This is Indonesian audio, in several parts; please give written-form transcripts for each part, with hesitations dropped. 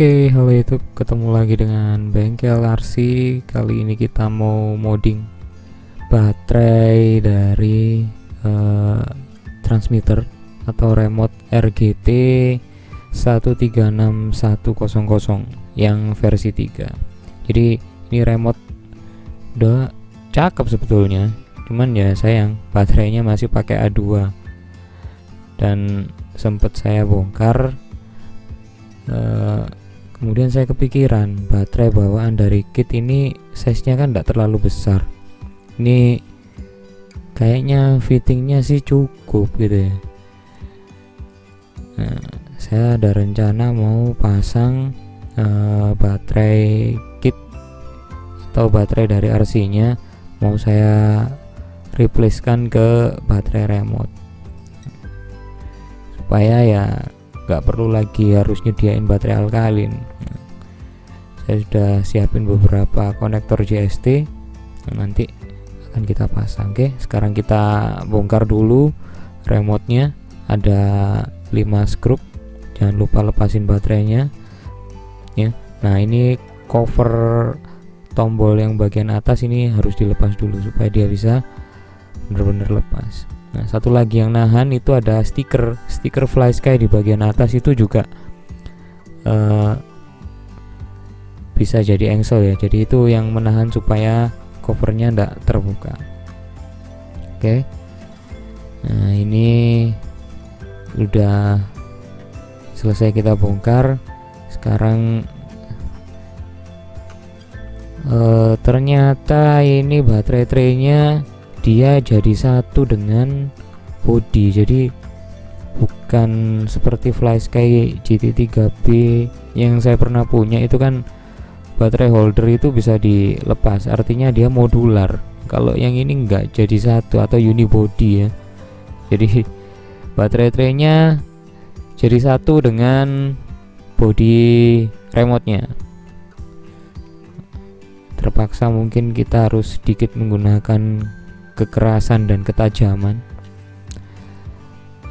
Oke, halo YouTube, ketemu lagi dengan Bengkel RC. Kali ini kita mau modding baterai dari transmitter atau remote RGT 136100 yang versi 3. Jadi ini remote udah cakep sebetulnya, cuman ya sayang baterainya masih pakai A2 dan sempat saya bongkar. Kemudian saya kepikiran baterai bawaan dari kit ini size-nya kan tidak terlalu besar. Ini kayaknya fittingnya sih cukup gitu ya. Nah, saya ada rencana mau pasang baterai kit atau baterai dari RC-nya, mau saya replacekan ke baterai remote supaya ya nggak perlu lagi harus nyediain baterai alkalin. Saya sudah siapin beberapa konektor JST, nanti akan kita pasang. Oke, sekarang kita bongkar dulu remote-nya. Ada 5 skrup, jangan lupa lepasin baterainya ya. Nah, ini cover tombol yang bagian atas ini harus dilepas dulu supaya dia bisa benar-benar lepas. Nah, satu lagi yang nahan itu ada stiker Fly Sky di bagian atas, itu juga bisa jadi engsel ya. Jadi itu yang menahan supaya covernya tidak terbuka. Oke. Nah, ini udah selesai kita bongkar. Sekarang ternyata ini baterai traynya dia jadi satu dengan body, jadi bukan seperti Fly Sky GT3B yang saya pernah punya. Itu kan baterai holder itu bisa dilepas, artinya dia modular. Kalau yang ini enggak, jadi satu atau unibody ya. Jadi baterai traynya jadi satu dengan body remote-nya. Terpaksa mungkin kita harus sedikit menggunakan kekerasan dan ketajaman.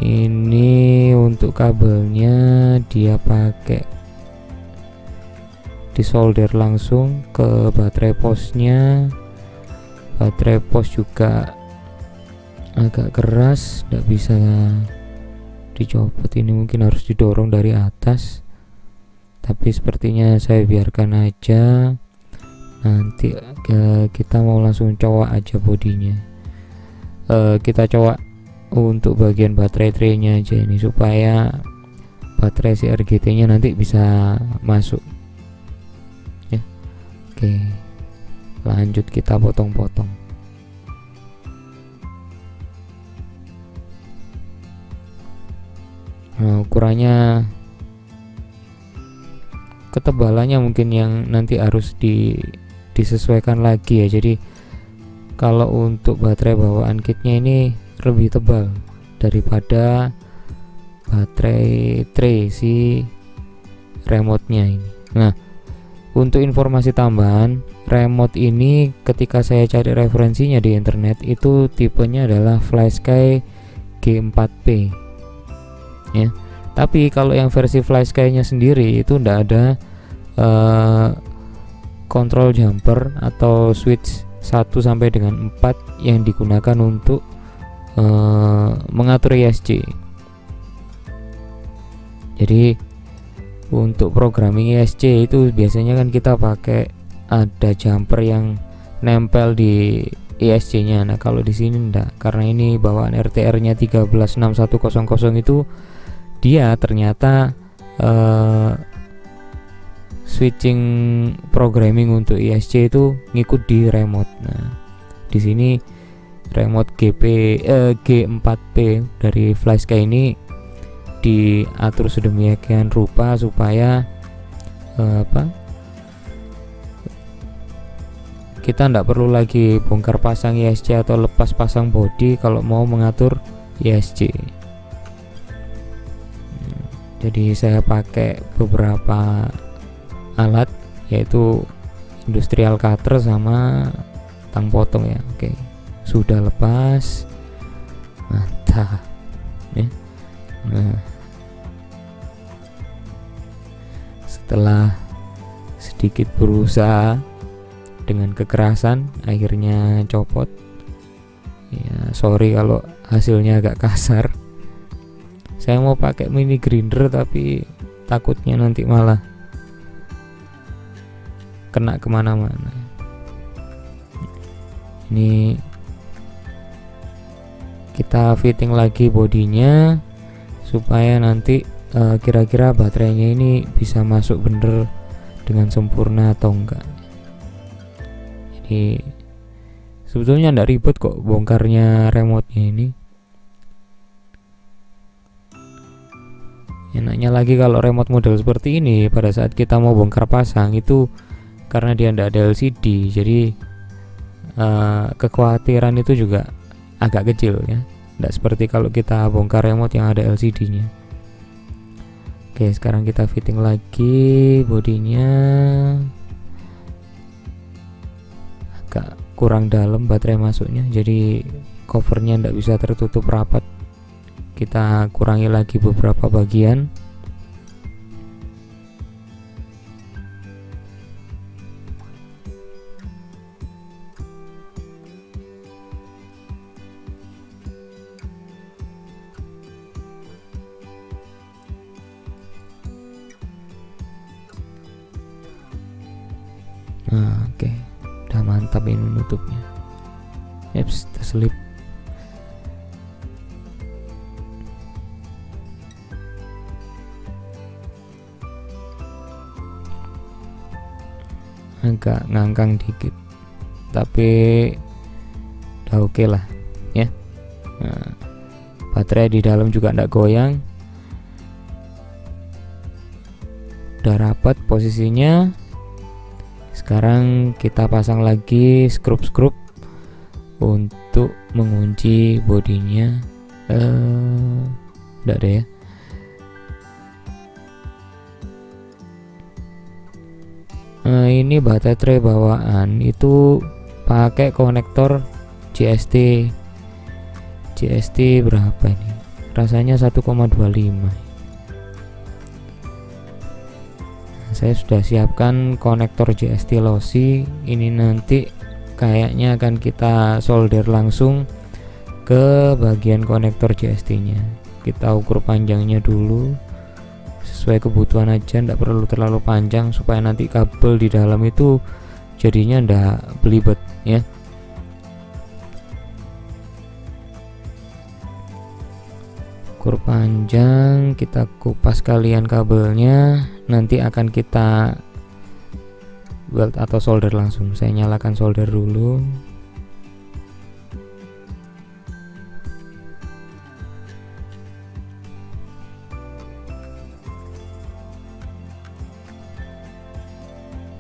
Ini untuk kabelnya dia pakai disolder langsung ke baterai posnya. Baterai pos juga agak keras, tidak bisa dicopot. Ini mungkin harus didorong dari atas, tapi sepertinya saya biarkan aja. Nanti kita mau langsung cowok aja bodinya. Kita cowok untuk bagian baterai tray-nya aja ini supaya baterai si RGT-nya nanti bisa masuk ya. Oke, lanjut kita potong-potong. Nah, ukurannya, ketebalannya mungkin yang nanti harus disesuaikan lagi ya. Jadi kalau untuk baterai bawaan kitnya ini lebih tebal daripada baterai tray si remote-nya ini. Nah, untuk informasi tambahan, remote ini ketika saya cari referensinya di internet itu tipenya adalah Fly Sky G4P ya. Tapi kalau yang versi Fly Sky-nya sendiri itu ndak ada control jumper atau switch 1 sampai dengan 4 yang digunakan untuk mengatur ISC. Jadi untuk programming ISC itu biasanya kan kita pakai ada jumper yang nempel di ISC-nya. Nah, kalau di sini enggak, karena ini bawaan RTR-nya 136100 itu dia ternyata switching programming untuk ISC itu ngikut di remote. Nah, di sini remote G4P dari Fly Sky ini diatur sedemikian rupa supaya kita tidak perlu lagi bongkar pasang ISC atau lepas pasang body kalau mau mengatur ISC. Jadi saya pakai beberapa alat, yaitu industrial cutter sama tang potong ya. Oke, sudah lepas, mantap ya. Nah, setelah sedikit berusaha dengan kekerasan, akhirnya copot. Ya, sorry kalau hasilnya agak kasar. Saya mau pakai mini grinder tapi takutnya nanti malah kena kemana-mana. Ini kita fitting lagi bodinya supaya nanti kira-kira baterainya ini bisa masuk bener dengan sempurna atau enggak. Jadi sebetulnya enggak ribet kok bongkarnya remote-nya ini. Enaknya lagi kalau remote model seperti ini, pada saat kita mau bongkar pasang itu karena dia tidak ada LCD, jadi kekhawatiran itu juga agak kecil ya, tidak seperti kalau kita bongkar remote yang ada LCD-nya. Oke, sekarang kita fitting lagi bodinya. Agak kurang dalam baterai masuknya, jadi covernya tidak bisa tertutup rapat. Kita kurangi lagi beberapa bagian. Nah, oke. Udah mantap ini nutupnya. Yeps, terselip. Agak ngangkang dikit tapi udah oke lah ya. Nah, baterai di dalam juga tidak goyang, udah rapat posisinya. Sekarang kita pasang lagi skrup untuk mengunci bodinya. Udah ada ya. Nah, ini baterai bawaan itu pakai konektor JST berapa ini? Rasanya 1,25. Saya sudah siapkan konektor JST lossy. Ini nanti kayaknya akan kita solder langsung ke bagian konektor JST nya. Kita ukur panjangnya dulu sesuai kebutuhan aja, tidak perlu terlalu panjang supaya nanti kabel di dalam itu jadinya ndak belibet ya. Ukur panjang, kita kupas kalian kabelnya, nanti akan kita weld atau solder langsung. Saya nyalakan solder dulu.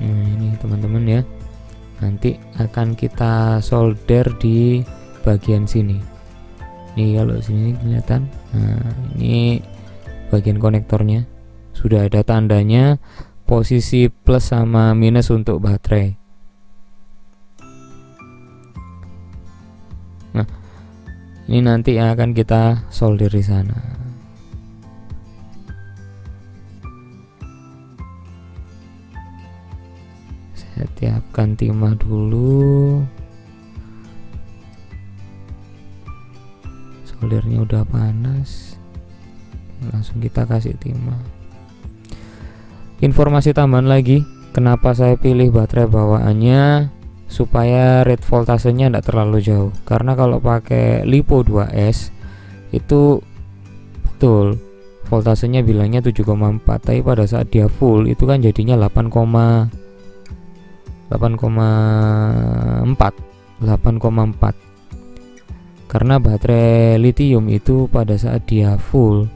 Nah, ini teman-teman ya, nanti akan kita solder di bagian sini. Ini kalau sini kelihatan. Nah, ini bagian konektornya sudah ada tandanya posisi plus sama minus untuk baterai. Nah, ini nanti yang akan kita solder di sana. Saya tiapkan timah dulu. Soldernya udah panas, langsung kita kasih timah. Informasi tambahan lagi, kenapa saya pilih baterai bawaannya supaya rate voltasenya tidak terlalu jauh. Karena kalau pakai LiPo 2S itu betul voltasenya bilangnya 7,4, tapi pada saat dia full itu kan jadinya 8,4. Karena baterai lithium itu pada saat dia full,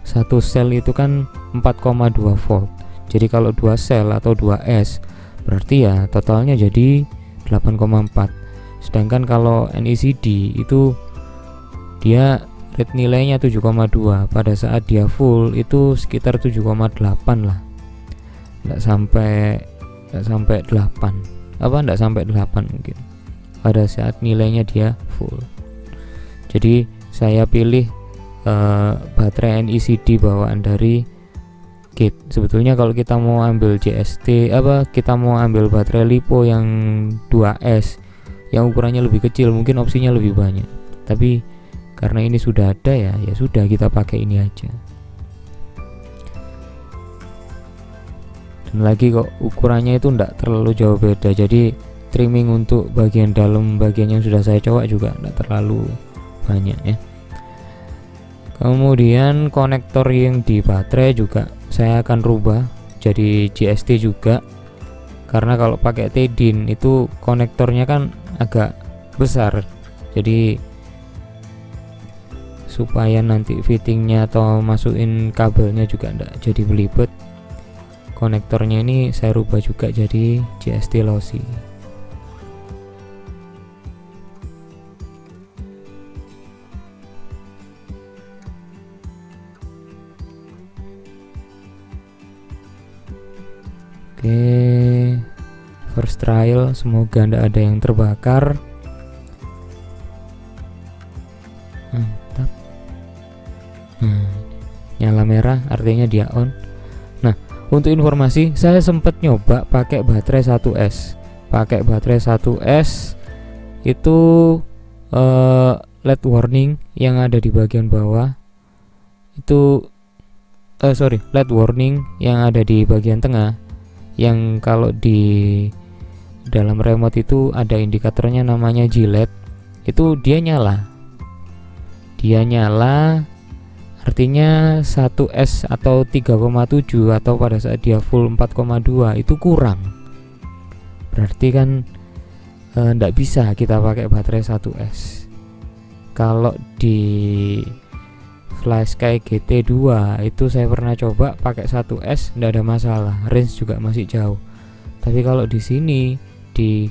satu sel itu kan 4,2 volt. Jadi kalau 2 sel atau 2S berarti ya totalnya jadi 8,4. Sedangkan kalau NECD itu dia rate nilainya 7,2, pada saat dia full itu sekitar 7,8 lah. Enggak sampai 8. Enggak sampai 8 mungkin. Pada saat nilainya dia full. Jadi saya pilih baterai NECD bawaan dari kit. Sebetulnya kalau kita mau ambil JST kita mau ambil baterai LiPo yang 2S yang ukurannya lebih kecil, mungkin opsinya lebih banyak, tapi karena ini sudah ada ya sudah, kita pakai ini aja. Dan lagi kok ukurannya itu enggak terlalu jauh beda, jadi trimming untuk bagian dalam, bagian yang sudah saya coba juga enggak terlalu banyak ya. Kemudian konektor yang di baterai juga saya akan rubah jadi JST juga, karena kalau pakai T-DIN itu konektornya kan agak besar, jadi supaya nanti fittingnya atau masukin kabelnya juga enggak jadi belibet, konektornya ini saya rubah juga jadi JST lossy. Oke, first trial, semoga tidak ada yang terbakar. Mantap. Nah, nyala merah artinya dia on. Nah, untuk informasi, saya sempat nyoba pakai baterai 1S. Pakai baterai 1S itu LED warning yang ada di bagian bawah itu LED warning yang ada di bagian tengah, yang kalau di dalam remote itu ada indikatornya namanya G-LED, itu dia nyala artinya 1S atau 3,7, atau pada saat dia full 4,2 itu kurang, berarti kan ndak bisa kita pakai baterai 1S. Kalau di FlySky GT2 itu saya pernah coba pakai 1S, ndak ada masalah, range juga masih jauh. Tapi kalau di sini di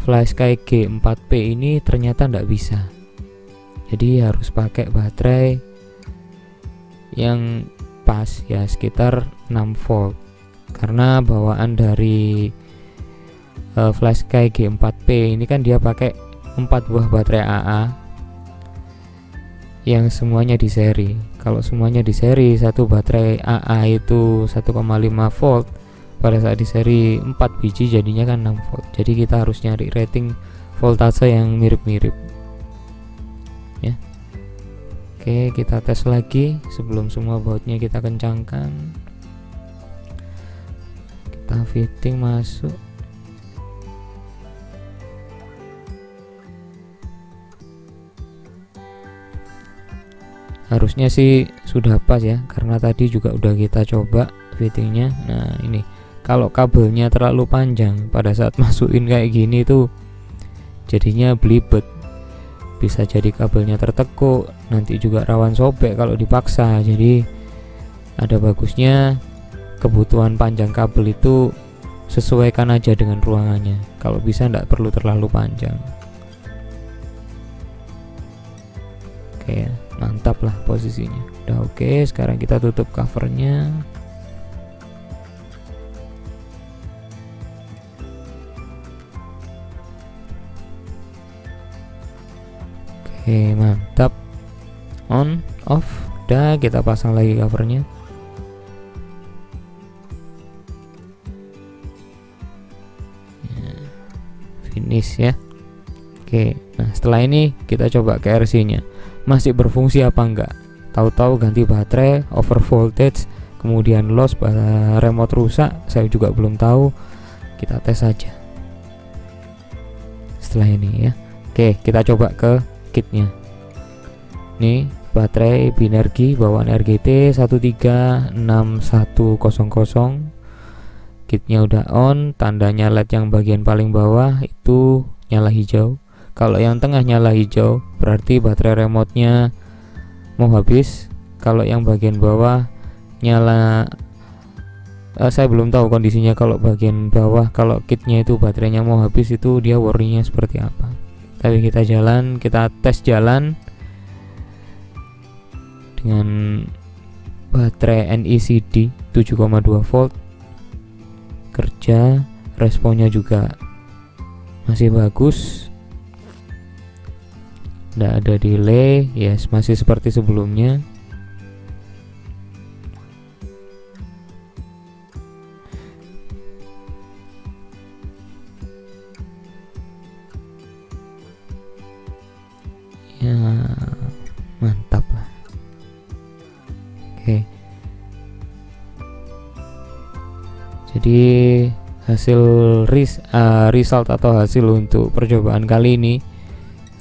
FlySky G4P ini ternyata ndak bisa, jadi harus pakai baterai yang pas ya, sekitar 6 volt, karena bawaan dari FlySky G4P ini kan dia pakai 4 buah baterai AA yang semuanya di seri. Kalau semuanya di seri, satu baterai AA itu 1,5 volt, pada saat di seri 4 biji jadinya kan 6 volt. Jadi kita harus nyari rating voltase yang mirip-mirip ya. Oke, kita tes lagi sebelum semua bautnya kita kencangkan. Kita fitting masuk. Harusnya sih sudah pas ya, karena tadi juga udah kita coba fittingnya. Nah ini kalau kabelnya terlalu panjang pada saat masukin kayak gini tuh jadinya belibet, bisa jadi kabelnya tertekuk, nanti juga rawan sobek kalau dipaksa. Jadi ada bagusnya kebutuhan panjang kabel itu sesuaikan aja dengan ruangannya, kalau bisa tidak perlu terlalu panjang. Oke ya, mantap lah posisinya udah oke. Sekarang kita tutup covernya. Oke, mantap. On, off, udah, kita pasang lagi covernya. Finish ya. Oke, nah setelah ini kita coba ke RC nya masih berfungsi apa enggak. Tahu-tahu ganti baterai, over voltage, kemudian loss, remote rusak, saya juga belum tahu. Kita tes saja setelah ini ya. Oke, kita coba ke kitnya. Nih baterai Binergy bawaan RGT 136100. Kitnya udah on, tandanya LED yang bagian paling bawah itu nyala hijau. Kalau yang tengah nyala hijau berarti baterai remote-nya mau habis. Kalau yang bagian bawah nyala, saya belum tahu kondisinya kalau bagian bawah, kalau kitnya itu baterainya mau habis, itu dia warningnya seperti apa. Tapi kita tes jalan dengan baterai NECD 7,2 volt, kerja, responnya juga masih bagus, tidak ada delay, yes, masih seperti sebelumnya. Jadi hasil result atau hasil untuk percobaan kali ini,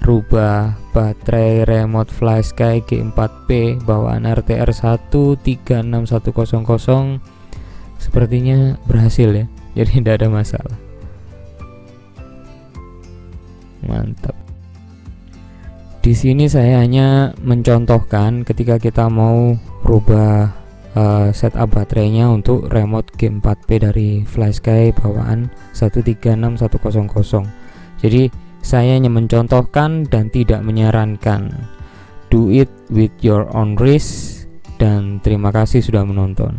rubah baterai remote FlySky G4P bawaan RTR 136100 sepertinya berhasil ya, jadi tidak ada masalah. Mantap. Di sini saya hanya mencontohkan ketika kita mau rubah setup baterainya untuk remote G4P dari FlySky bawaan 136100. Jadi saya hanya mencontohkan dan tidak menyarankan. Do it with your own risk, dan terima kasih sudah menonton.